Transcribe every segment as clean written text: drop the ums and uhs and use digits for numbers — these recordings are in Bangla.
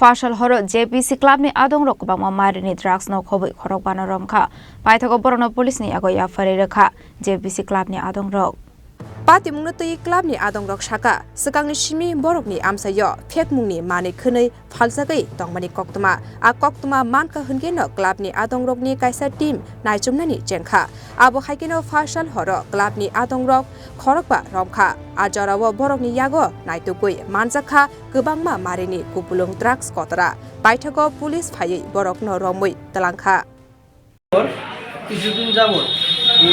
Phasal horo JPC club ni Adongrok Kwbangma marini drugs no Khobwi Khorokba no Romkha Paithago Borokno police ni Yago Yapharwi Rwkha JPC club ni Adongrok Patimungno tui club ni Adongrok Shaka Sekangni Shimi Borokni Amsayo Phekmungni mani khwnei phaljagai tongmani koktuma a koktuma manka hungeno club ni Adongrok ni kaisa team naijumnani jenkha abo haikeno Phasal horo club ni Adongrok Khorokba Romkha ajarawo Borokni Yago naitugui manjakha Kwbangma marini kupulung drugs kotara Paithago police phayei Borokno romui talangkha কিছুদিন যাবত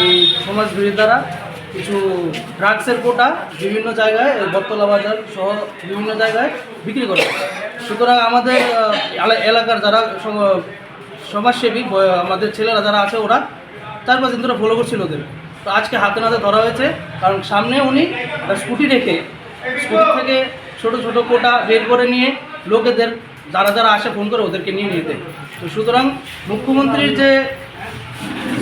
এই সমাজ বিরোধীরা কিছু ড্রাগসের কোটা বিভিন্ন জায়গায় বটতলা বাজার সহ বিভিন্ন জায়গায় বিক্রি করে সুতরাং আমাদের এলাকার যারা সমাজসেবী আমাদের ছেলেরা যারা আছে ওরা 4-5 দিন ধরে ফলো করছিল ওদের তো আজকে হাতে নাতে ধরা হয়েছে কারণ সামনে উনি স্কুটি রেখে স্কুটি থেকে ছোট ছোট কোটা বের করে নিয়ে লোকেদের যারা যারা আসে ফোন করে ওদেরকে নিয়ে নিতে তো সুতরাং মুখ্যমন্ত্রীর যে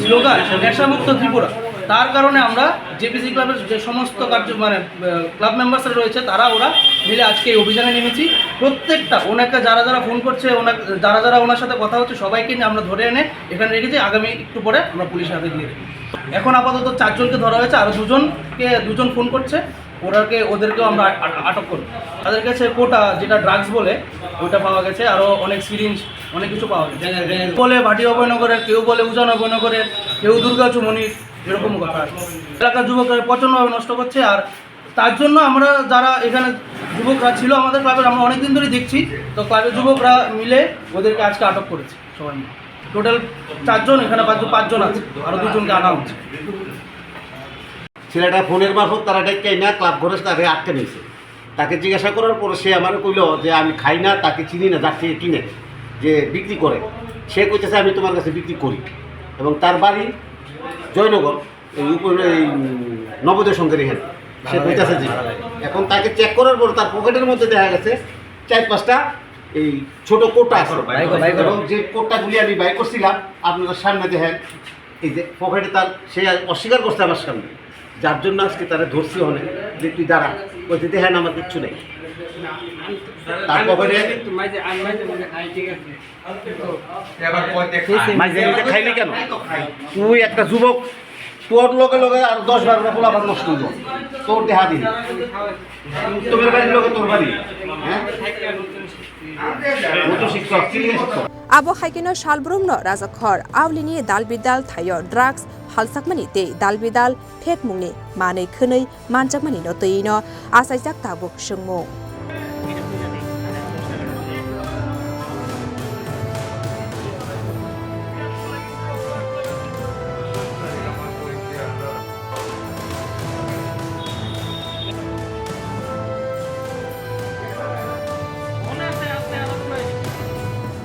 স্লোগান নেশামুক্ত ত্রিপুরা তার কারণে আমরা জেপিসি ক্লাবের যে সমস্ত ক্লাব মেম্বার্সরা রয়েছে তারা ওরা মিলে আজকে এই অভিযানে নেমেছি প্রত্যেকটা ওনাকে যারা যারা ফোন করছে যারা যারা ওনার সাথে কথা হচ্ছে সবাইকে নিয়ে আমরা ধরে এনে এখানে রেখেছি আগামী একটু পরে আমরা পুলিশের হাতে দিয়ে দেবো এখন আপাতত 4 জনকে ধরা হয়েছে আরও দুজন ফোন করছে ওদেরকেও আমরা আটক করব তাদের কাছে কোটা যেটা ড্রাগস বলে ওইটা পাওয়া গেছে আরও অনেক সিরিঞ্জ অনেক কিছু পাওয়া গেছে বলে ভাটি অভয়নগরের কেউ বলে উজান অভয়নগরের কেউ দুর্গা চুমনির এরকম কথা এলাকার যুবকরা প্রচণ্ডভাবে নষ্ট করছে আর তার জন্য আমরা যারা এখানে যুবকরা ছিল আমাদের ক্লাবের আমরা অনেকদিন ধরেই দেখছি তো ক্লাবের যুবকরা মিলে ওদেরকে আজকে আটক করেছে সবাই মিলে টোটাল 4 জন এখানে 5 জন আছে আরও 2 জনকে আনা হচ্ছে ছেলেটা ফোনের মারফত তারা ডেকে না ক্লাব ঘরে তাকে আটকে নিয়েছে তাকে জিজ্ঞাসা করার পর সে আমার কইল যে আমি খাই না তাকে চিনি না যার থেকে কিনে যে বিক্রি করে সে কইতেছে আমি তোমার কাছে বিক্রি করি এবং তার বাড়ি জয়নগর এই উপরে এই নবোদয় সংঘের এখানে সে কইতেছে যে এখন তাকে চেক করার পর তার পকেটের মধ্যে দেখা গেছে 4-5টা এই ছোট কোটা আছে এবং যে কোটাগুলি আমি বাই করছিলাম আপনারা সামনে দেখেন এই যে পকেটে তার সে অস্বীকার করছে আমার সামনে যার জন্য আজকে তারা ধরছি অনেক যে তুই দাঁড়া বলতে দেখেন আমার কিচ্ছু নেই তার পকেটে খাইলি কেন তুই একটা যুবক তোর লগে লগে আর 10-12টা পোলাপান নষ্ট হইল তোর দেহা দিন তোর বাড়ির লগে তোর বাড়ি হ্যাঁ abo haikeno shalbrumno rajakhor awlini dalbidal thayo drugs halsakmani te dalbidal phekmungni manei khwnei manjakmani no toino asaijak tabuk sungmo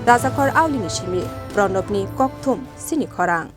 Rajakhor awlini shimi pronobni kokthum Chini Khorang